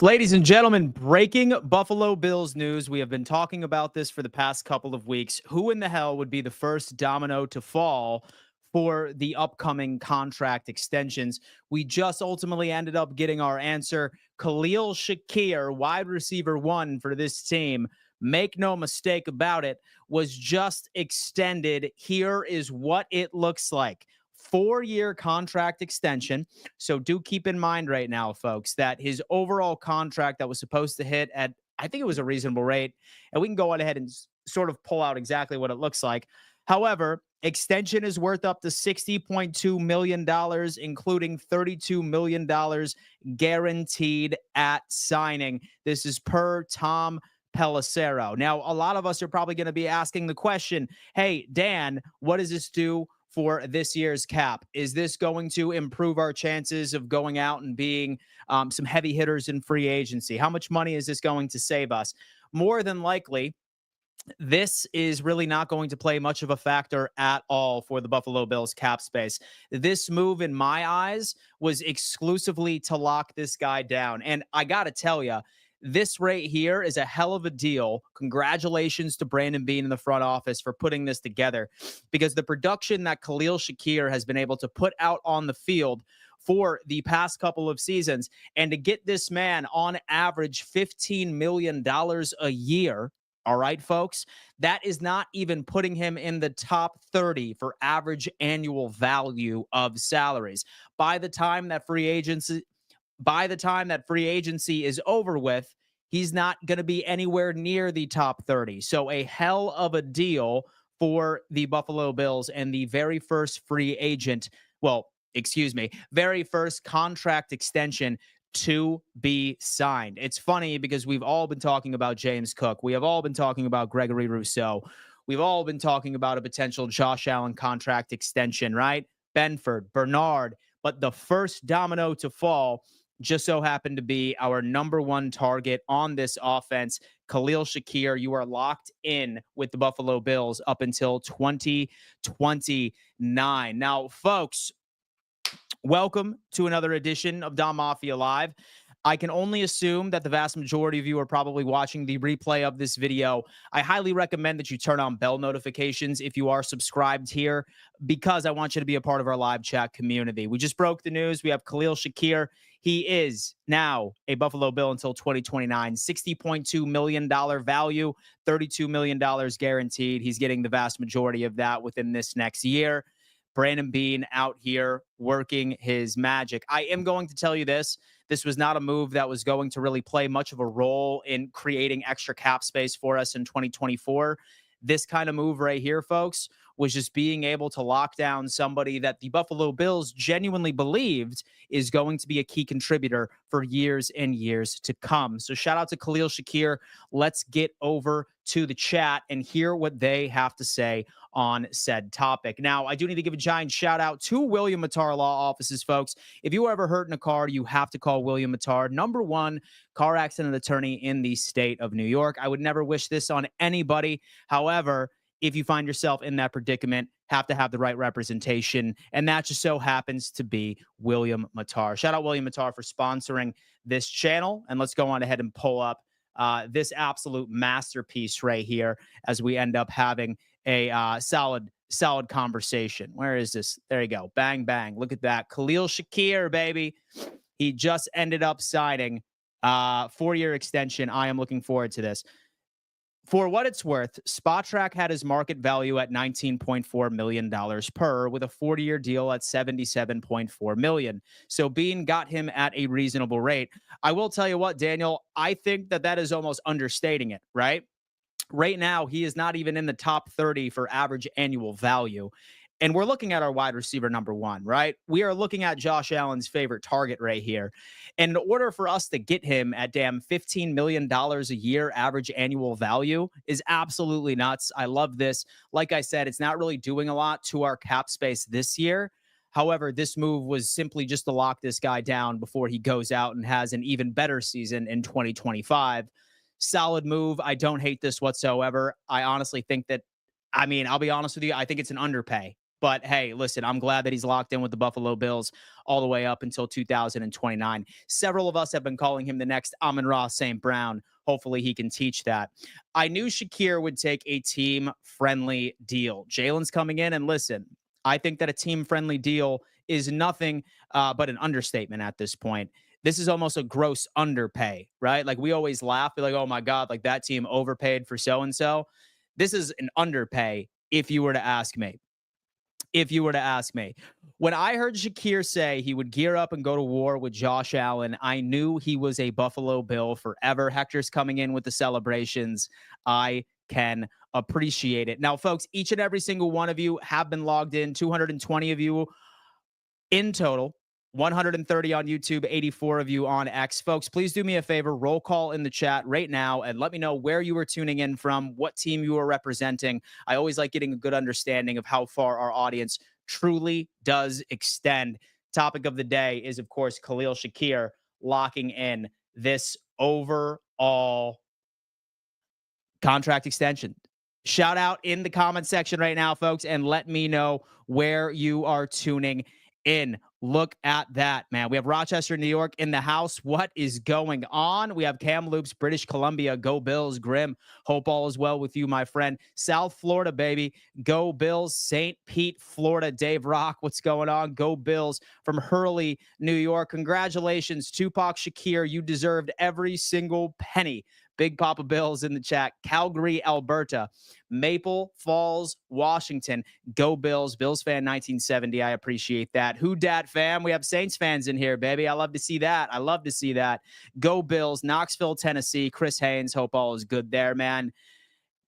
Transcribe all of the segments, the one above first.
Ladies and gentlemen, breaking Buffalo Bills news. We have been talking about this for the past couple of weeks. Who in the hell would be the first domino to fall for the upcoming contract extensions? We just ultimately ended up getting our answer. Khalil Shakir, wide receiver one for this team, make no mistake about it, was just extended. Here is what it looks like. 4-year contract extension. So do keep in mind right now, folks, that his overall contract that was supposed to hit at, I think it was a reasonable rate, and we can go on ahead and sort of pull out exactly what it looks like. However, extension is worth up to $60.2 million, including $32 million guaranteed at signing. This is per Tom Pelissero. Now, a lot of us are probably going to be asking the question, hey, Dan, what does this do for this year's cap? Is this going to improve our chances of going out and being some heavy hitters in free agency? How much money is this going to save us? More than likely, this is really not going to play much of a factor at all for the Buffalo Bills cap space. This move, in my eyes, was exclusively to lock this guy down. And I got to tell you, this right here is a hell of a deal. Congratulations to Brandon Beane in the front office for putting this together, because the production that Khalil Shakir has been able to put out on the field for the past couple of seasons, and to get this man on average $15 million a year. All right, folks, that is not even putting him in the top 30 for average annual value of salaries. By the time that free agency is over with, he's not going to be anywhere near the top 30. So a hell of a deal for the Buffalo Bills, and the very first very first contract extension to be signed. It's funny because we've all been talking about James Cook. We have all been talking about Gregory Rousseau. We've all been talking about a potential Josh Allen contract extension, right? Benford, Bernard. But the first domino to fall just so happened to be our number one target on this offense, Khalil Shakir. You are locked in with the Buffalo Bills up until 2029. Now, folks, welcome to another edition of Dom Mafia Live. I can only assume that the vast majority of you are probably watching the replay of this video. I highly recommend that you turn on bell notifications if you are subscribed here, because I want you to be a part of our live chat community. We just broke the news. We have Khalil Shakir. He is now a Buffalo Bill until 2029. $60.2 million value, $32 million guaranteed. He's getting the vast majority of that within this next year. Brandon Beane out here working his magic. I am going to tell you this. This was not a move that was going to really play much of a role in creating extra cap space for us in 2024. This kind of move right here, folks, was just being able to lock down somebody that the Buffalo Bills genuinely believed is going to be a key contributor for years and years to come. So shout out to Khalil Shakir. Let's get over to the chat and hear what they have to say on said topic. Now, I do need to give a giant shout out to William Mattar Law Offices, folks. If you were ever hurt in a car, you have to call William Mattar, #1 car accident attorney in the state of New York. I would never wish this on anybody. However, if you find yourself in that predicament, have to have the right representation, and that just so happens to be William Mattar. Shout out William Mattar for sponsoring this channel, and let's go on ahead and pull up this absolute masterpiece right here as we end up having a solid conversation. Where is this? There you go. Bang, bang. Look at that. Khalil Shakir, baby. He just ended up signing 4-year extension. I am looking forward to this. For what it's worth, Spotrac had his market value at $19.4 million per, with a 40-year deal at $77.4 million. So Beane got him at a reasonable rate. I will tell you what, Daniel, I think that is almost understating it, right? Right now, he is not even in the top 30 for average annual value. And we're looking at our wide receiver #1, right? We are looking at Josh Allen's favorite target right here. And in order for us to get him at damn $15 million a year average annual value is absolutely nuts. I love this. Like I said, it's not really doing a lot to our cap space this year. However, this move was simply just to lock this guy down before he goes out and has an even better season in 2025. Solid move. I don't hate this whatsoever. I honestly think that, I'll be honest with you, I think it's an underpay. But hey, listen, I'm glad that he's locked in with the Buffalo Bills all the way up until 2029. Several of us have been calling him the next Amon-Ra St. Brown. Hopefully he can teach that. I knew Shakir would take a team-friendly deal. Jalen's coming in, and listen, I think that a team-friendly deal is nothing but an understatement at this point. This is almost a gross underpay, right? Like we always laugh, be like, oh my God, like that team overpaid for so-and-so. This is an underpay if you were to ask me. If you were to ask me. When I heard Shakir say he would gear up and go to war with Josh Allen, I knew he was a Buffalo Bill forever. Hector's coming in with the celebrations. I can appreciate it. Now, folks, each and every single one of you have been logged in, 220 of you in total. 130 on YouTube, 84 of you on X. Folks, please do me a favor, roll call in the chat right now and let me know where you were tuning in from, what team you are representing. I always like getting a good understanding of how far our audience truly does extend. Topic of the day is, of course, Khalil Shakir locking in this overall contract extension. Shout out in the comment section right now, folks, and let me know where you are tuning in. Look at that, man. We have Rochester, New York in the house. What is going on? We have Kamloops, British Columbia. Go Bills. Grim. Hope all is well with you, my friend. South Florida, baby. Go Bills. St. Pete, Florida. Dave Rock, what's going on? Go Bills. From Hurley, New York. Congratulations, Tupac Shakir. You deserved every single penny. Big Papa Bills in the chat. Calgary, Alberta. Maple Falls, Washington. Go Bills. Bills fan 1970. I appreciate that. Who dat fam? We have Saints fans in here, baby. I love to see that. I love to see that. Go Bills. Knoxville, Tennessee. Chris Haynes. Hope all is good there, man.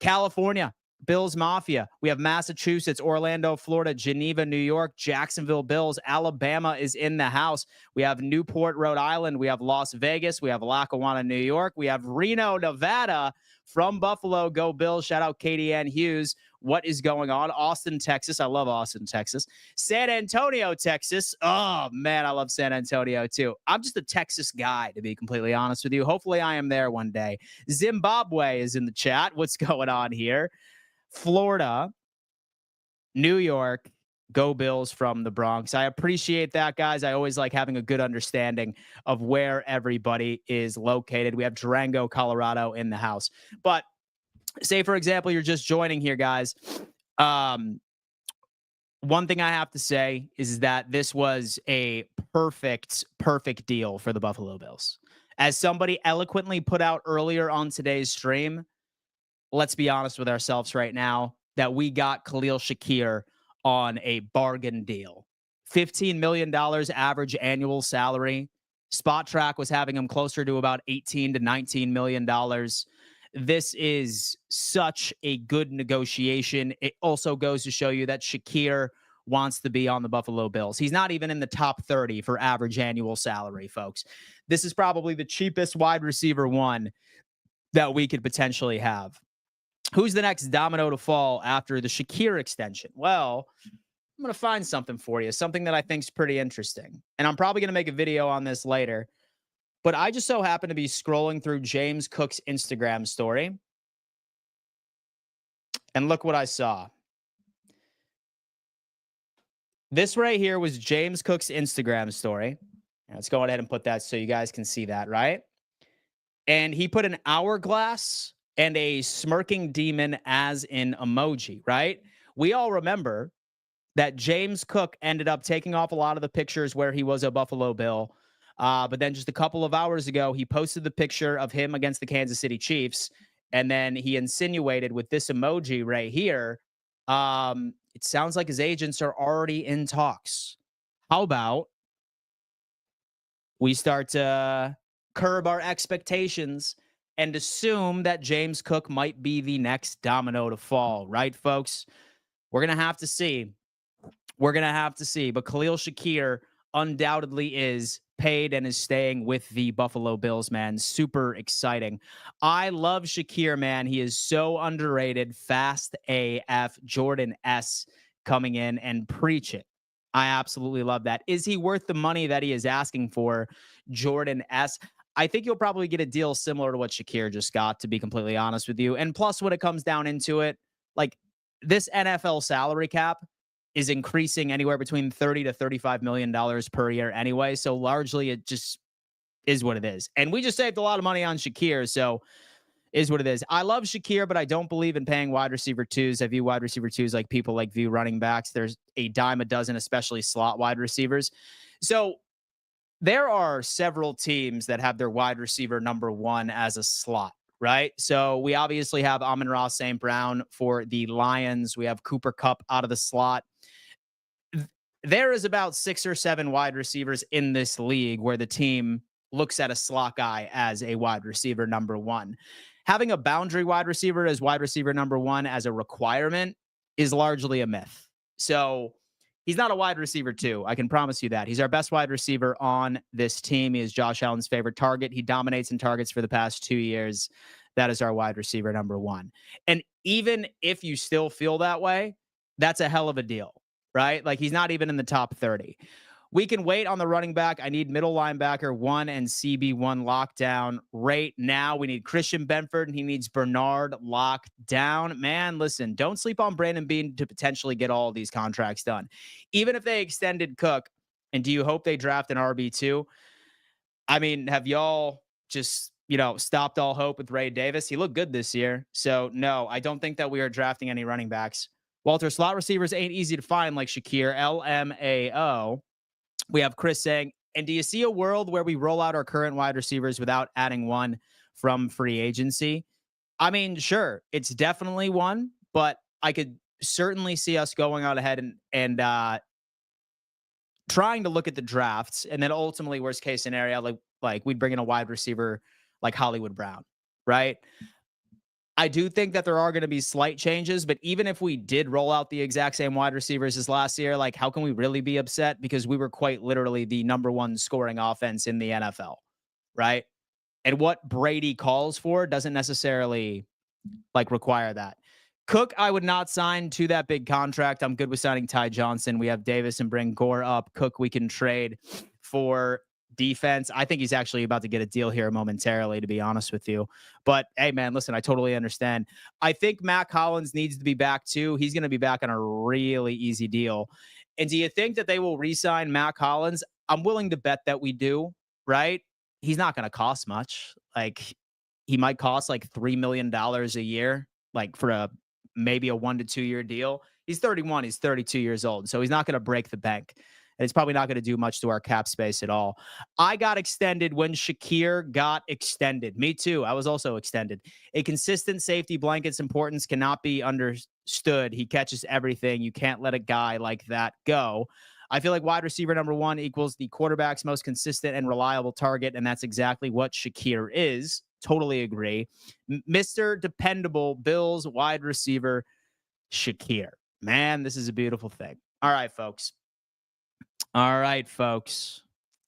California. Bills Mafia. We have Massachusetts, Orlando, Florida, Geneva, New York, Jacksonville Bills. Alabama is in the house. We have Newport, Rhode Island. We have Las Vegas. We have Lackawanna, New York. We have Reno, Nevada. From Buffalo, go Bills. Shout out Katie Ann Hughes. What is going on? Austin, Texas. I love Austin, Texas. San Antonio, Texas. Oh, man, I love San Antonio, too. I'm just a Texas guy, to be completely honest with you. Hopefully, I am there one day. Zimbabwe is in the chat. What's going on here? Florida, New York, go Bills from the Bronx. I appreciate that, guys. I always like having a good understanding of where everybody is located. We have Durango, Colorado in the house. But say, for example, you're just joining here, guys. One thing I have to say is that this was a perfect deal for the Buffalo Bills. As somebody eloquently put out earlier on today's stream, let's be honest with ourselves right now that we got Khalil Shakir on a bargain deal. $15 million average annual salary. Spot Track was having him closer to about $18 to $19 million. This is such a good negotiation. It also goes to show you that Shakir wants to be on the Buffalo Bills. He's not even in the top 30 for average annual salary, folks. This is probably the cheapest wide receiver one that we could potentially have. Who's the next domino to fall after the Shakir extension? Well, I'm going to find something for you, something that I think is pretty interesting. And I'm probably going to make a video on this later. But I just so happen to be scrolling through James Cook's Instagram story. And look what I saw. This right here was James Cook's Instagram story. Let's go ahead and put that so you guys can see that, right? And he put an hourglass and a smirking demon as an emoji, right? We all remember that James Cook ended up taking off a lot of the pictures where he was a Buffalo Bill. But then just a couple of hours ago, he posted the picture of him against the Kansas City Chiefs. And then he insinuated with this emoji right here, it sounds like his agents are already in talks. How about we start to curb our expectations and assume that James Cook might be the next domino to fall, right, folks? We're going to have to see. We're going to have to see. But Khalil Shakir undoubtedly is paid and is staying with the Buffalo Bills, man. Super exciting. I love Shakir, man. He is so underrated. Fast AF. Jordan S. coming in and preach it. I absolutely love that. Is he worth the money that he is asking for? Jordan S. I think you'll probably get a deal similar to what Shakir just got, to be completely honest with you. And plus, when it comes down into it, like this NFL salary cap is increasing anywhere between $30 to $35 million per year anyway. So largely it just is what it is. And we just saved a lot of money on Shakir. So is what it is. I love Shakir, but I don't believe in paying wide receiver twos. I view wide receiver twos like people like view running backs. There's a dime a dozen, especially slot wide receivers. So there are several teams that have their wide receiver number one as a slot, right? So we obviously have Amon-Ra St. Brown for the Lions. We have Cooper Kupp out of the slot. There is about 6 or 7 wide receivers in this league where the team looks at a slot guy as a wide receiver number one. Having a boundary wide receiver as wide receiver number one as a requirement is largely a myth. So he's not a wide receiver two. I can promise you that. He's our best wide receiver on this team. He is Josh Allen's favorite target. He dominates in targets for the past 2 years. That is our wide receiver number one. And even if you still feel that way, that's a hell of a deal, right? Like he's not even in the top 30. We can wait on the running back. I need middle linebacker 1 and CB1 lockdown right now. We need Christian Benford, and he needs Bernard locked down. Man, listen, don't sleep on Brandon Beane to potentially get all of these contracts done. Even if they extended Cook, and do you hope they draft an RB2? I mean, have y'all just, stopped all hope with Ray Davis? He looked good this year. So, no, I don't think that we are drafting any running backs. Walter, slot receivers ain't easy to find like Shakir, LMAO. We have Chris saying, and do you see a world where we roll out our current wide receivers without adding one from free agency? I mean, sure, it's definitely one, but I could certainly see us going out ahead and trying to look at the drafts, and then ultimately, worst case scenario, like we'd bring in a wide receiver like Hollywood Brown, right? I do think that there are going to be slight changes, but even if we did roll out the exact same wide receivers as last year, like how can we really be upset? Because we were quite literally the number one scoring offense in the NFL, right? And what Brady calls for doesn't necessarily require that. Cook, I would not sign to that big contract. I'm good with signing Ty Johnson. We have Davis and bring Gore up. Cook, we can trade for defense. I think he's actually about to get a deal here momentarily, to be honest with you. But hey, man, listen, I totally understand. I think Matt Collins needs to be back too. He's going to be back on a really easy deal. And do you think that they will re-sign Matt Collins? I'm willing to bet that we do, right? He's not going to cost much. He might cost $3 million a year, for maybe a 1 to 2 year deal. He's 31. He's 32 years old. So he's not going to break the bank. And it's probably not going to do much to our cap space at all. I got extended when Shakir got extended. Me too. I was also extended. A consistent safety blanket's importance cannot be understood. He catches everything. You can't let a guy like that go. I feel like wide receiver number one equals the quarterback's most consistent and reliable target, and that's exactly what Shakir is. Totally agree. Mr. Dependable, Bills wide receiver, Shakir. Man, this is a beautiful thing. All right, folks.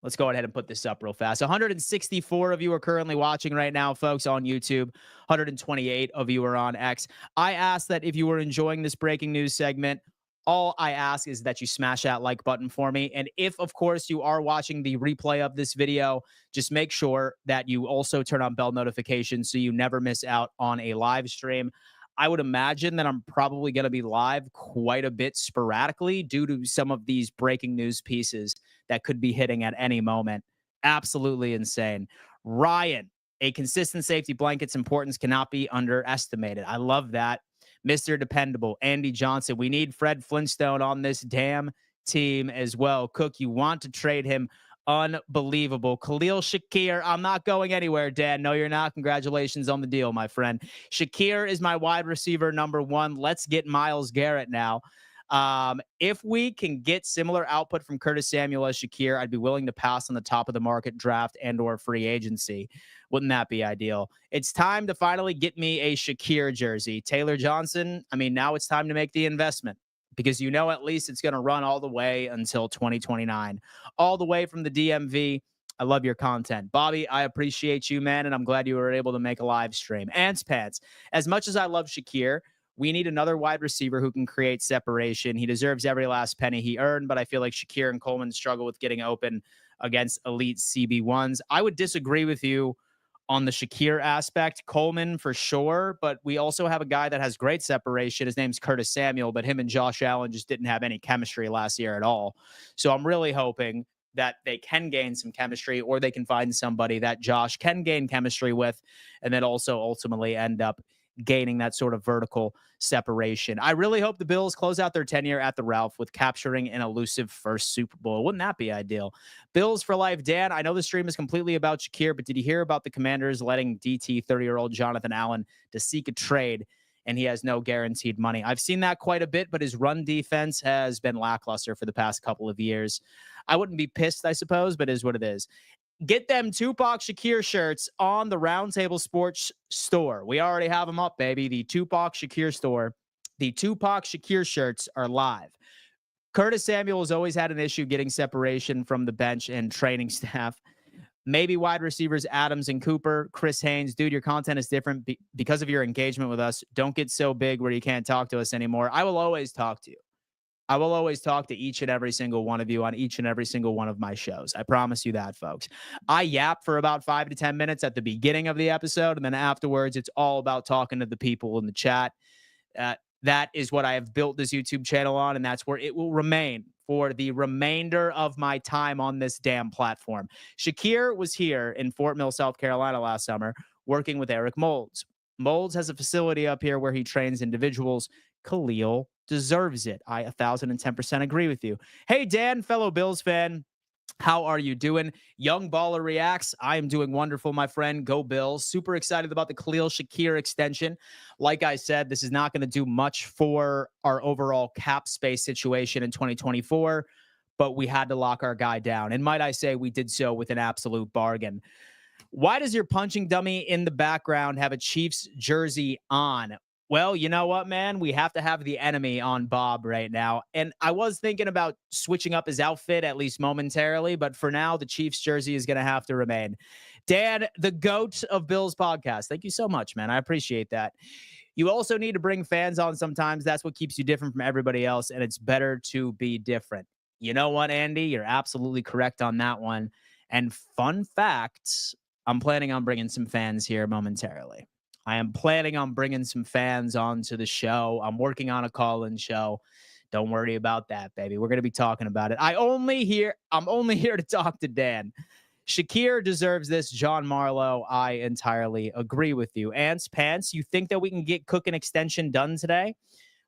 Let's go ahead and put this up real fast. 164 of you are currently watching right now, folks, on YouTube. 128 of you are on X. I ask that if you were enjoying this breaking news segment, all I ask is that you smash that like button for me. And if, of course, you are watching the replay of this video, just make sure that you also turn on bell notifications so you never miss out on a live stream. I would imagine that I'm probably going to be live quite a bit sporadically due to some of these breaking news pieces that could be hitting at any moment. Absolutely insane. Ryan, a consistent safety blanket's importance cannot be underestimated. I love that. Mr. Dependable, Andy Johnson. We need Fred Flintstone on this damn team as well. Cook, you want to trade him. Unbelievable. Khalil Shakir. I'm not going anywhere, Dan. No, you're not. Congratulations on the deal, my friend. Shakir is my wide receiver number one. Let's get Myles Garrett now. If we can get similar output from Curtis Samuel as Shakir, I'd be willing to pass on the top of the market draft and or free agency. Wouldn't that be ideal? It's time to finally get me a Shakir jersey. Taylor Johnson, now it's time to make the investment. Because at least it's going to run all the way until 2029, all the way from the DMV. I love your content. Bobby, I appreciate you, man, and I'm glad you were able to make a live stream. Ants Pants, as much as I love Shakir, we need another wide receiver who can create separation. He deserves every last penny he earned, but I feel like Shakir and Coleman struggle with getting open against elite CB1s. I would disagree with you on the Shakir aspect. Coleman for sure, but we also have a guy that has great separation. His name's Curtis Samuel, but him and Josh Allen just didn't have any chemistry last year at all. So I'm really hoping that they can gain some chemistry, or they can find somebody that Josh can gain chemistry with, and then also ultimately end up gaining that sort of vertical separation. I really hope the Bills close out their tenure at the Ralph with capturing an elusive first Super Bowl. Wouldn't that be ideal? Bills for life. Dan, I know the stream is completely about Shakir, but did you hear about the Commanders letting DT 30-year-old Jonathan Allen to seek a trade, and he has no guaranteed money? I've seen that quite a bit, but his run defense has been lackluster for the past couple of years. I wouldn't be pissed, I suppose, but it is what it is. Get them Tupac Shakir shirts on the Roundtable Sports store. We already have them up, baby. The Tupac Shakir store. The Tupac Shakir shirts are live. Curtis Samuel has always had an issue getting separation from the bench and training staff. Maybe wide receivers Adams and Cooper, Chris Haynes. Dude, your content is different because of your engagement with us. Don't get so big where you can't talk to us anymore. I will always talk to you. I will always talk to each and every single one of you on each and every single one of my shows. I promise you that, folks. I yap for about 5 to 10 minutes at the beginning of the episode, and then afterwards, it's all about talking to the people in the chat. That is what I have built this YouTube channel on, and that's where it will remain for the remainder of my time on this damn platform. Shakir was here in Fort Mill, South Carolina last summer, working with Eric Moulds. Moulds has a facility up here where he trains individuals. Khalil deserves it. I 1,010% agree with you. Hey, Dan, fellow Bills fan. How are you doing? Young Baller reacts. I am doing wonderful, my friend. Go Bills. Super excited about the Khalil Shakir extension. Like I said, this is not going to do much for our overall cap space situation in 2024, but we had to lock our guy down. And might I say, we did so with an absolute bargain. Why does your punching dummy in the background have a Chiefs jersey on? Well, you know what, man? We have to have the enemy on Bob right now. And I was thinking about switching up his outfit, at least momentarily. But for now, the Chiefs jersey is going to have to remain. Dan, the GOAT of Bills podcast. Thank you so much, man. I appreciate that. You also need to bring fans on sometimes. That's what keeps you different from everybody else. And it's better to be different. You know what, Andy? You're absolutely correct on that one. And fun fact, I'm planning on bringing some fans here momentarily. I am planning on bringing some fans onto the show. I'm working on a call-in show. Don't worry about that, baby. We're going to be talking about it. I'm only here to talk to Dan. Shakir deserves this. John Marlowe, I entirely agree with you. Ants, Pants, you think that we can get Cook an extension done today?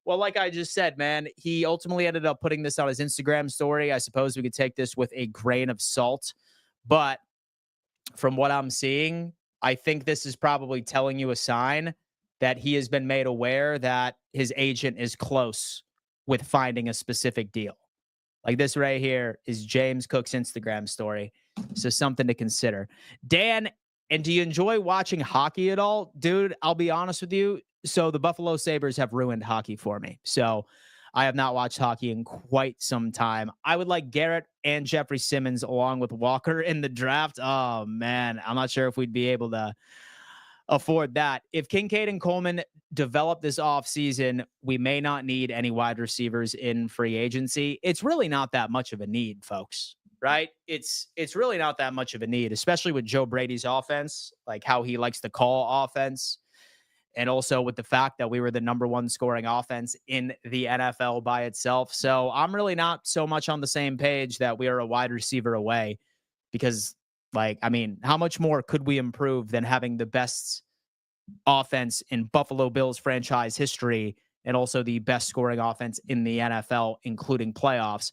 Well, like I just said, man, he ultimately ended up putting this on his Instagram story. I suppose we could take this with a grain of salt. But from what I'm seeing, I think this is probably telling you a sign that he has been made aware that his agent is close with finding a specific deal. Like this right here is James Cook's Instagram story. So something to consider. Dan, and do you enjoy watching hockey at all? Dude, I'll be honest with you. So the Buffalo Sabres have ruined hockey for me. So I have not watched hockey in quite some time. I would like Garrett and Jeffrey Simmons along with Walker in the draft. Oh, man, I'm not sure if we'd be able to afford that. If Kincaid and Coleman develop this offseason, we may not need any wide receivers in free agency. It's really not that much of a need, folks, right? It's really not that much of a need, especially with Joe Brady's offense, like how he likes to call offense. And also with the fact that we were the number one scoring offense in the NFL by itself. So I'm really not so much on the same page that we are a wide receiver away because, like, I mean, how much more could we improve than having the best offense in Buffalo Bills franchise history and also the best scoring offense in the NFL, including playoffs?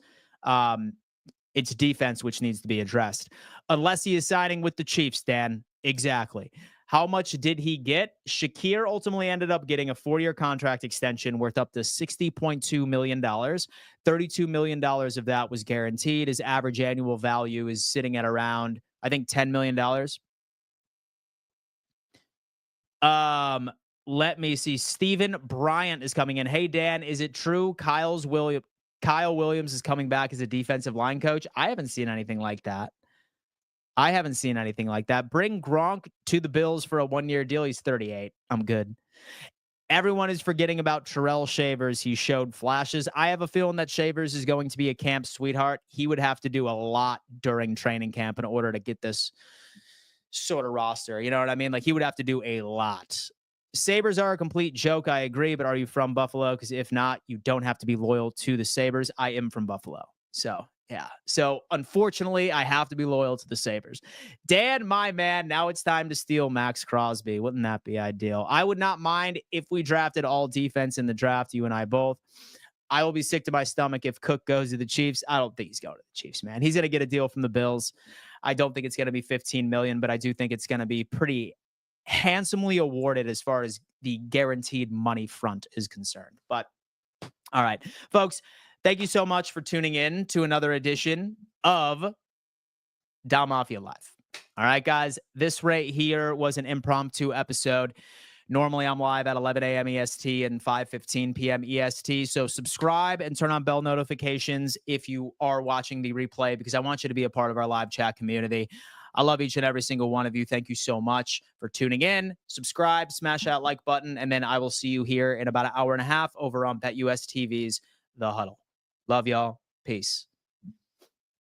It's defense, which needs to be addressed. Unless he is signing with the Chiefs, Dan. Exactly. How much did he get? Shakir ultimately ended up getting a 4-year contract extension worth up to $60.2 million. $32 million of that was guaranteed. His average annual value is sitting at around, I think, $10 million. Let me see. Steven Bryant is coming in. Hey, Dan, is it true Kyle Williams is coming back as a defensive line coach? I haven't seen anything like that. Bring Gronk to the Bills for a 1-year deal. He's 38. I'm good. Everyone is forgetting about Terrell Shavers. He showed flashes. I have a feeling that Shavers is going to be a camp sweetheart. He would have to do a lot during training camp in order to get this sort of roster. You know what I mean? Like, he would have to do a lot. Sabres are a complete joke. I agree. But are you from Buffalo? Because if not, you don't have to be loyal to the Sabres. I am from Buffalo. So, yeah. So, unfortunately, I have to be loyal to the Sabres. Dan, my man, now it's time to steal Max Crosby. Wouldn't that be ideal? I would not mind if we drafted all defense in the draft, you and I both. I will be sick to my stomach if Cook goes to the Chiefs. I don't think he's going to the Chiefs, man. He's going to get a deal from the Bills. I don't think it's going to be 15 million, but I do think it's going to be pretty handsomely awarded as far as the guaranteed money front is concerned. But all right, folks, thank you so much for tuning in to another edition of Dom Mafia Live. All right, guys, this right here was an impromptu episode. Normally, I'm live at 11 a.m. EST and 5:15 p.m. EST. So subscribe and turn on bell notifications if you are watching the replay, because I want you to be a part of our live chat community. I love each and every single one of you. Thank you so much for tuning in. Subscribe, smash that like button, and then I will see you here in about an hour and a half over on BetUS TV's The Huddle. Love y'all. Peace.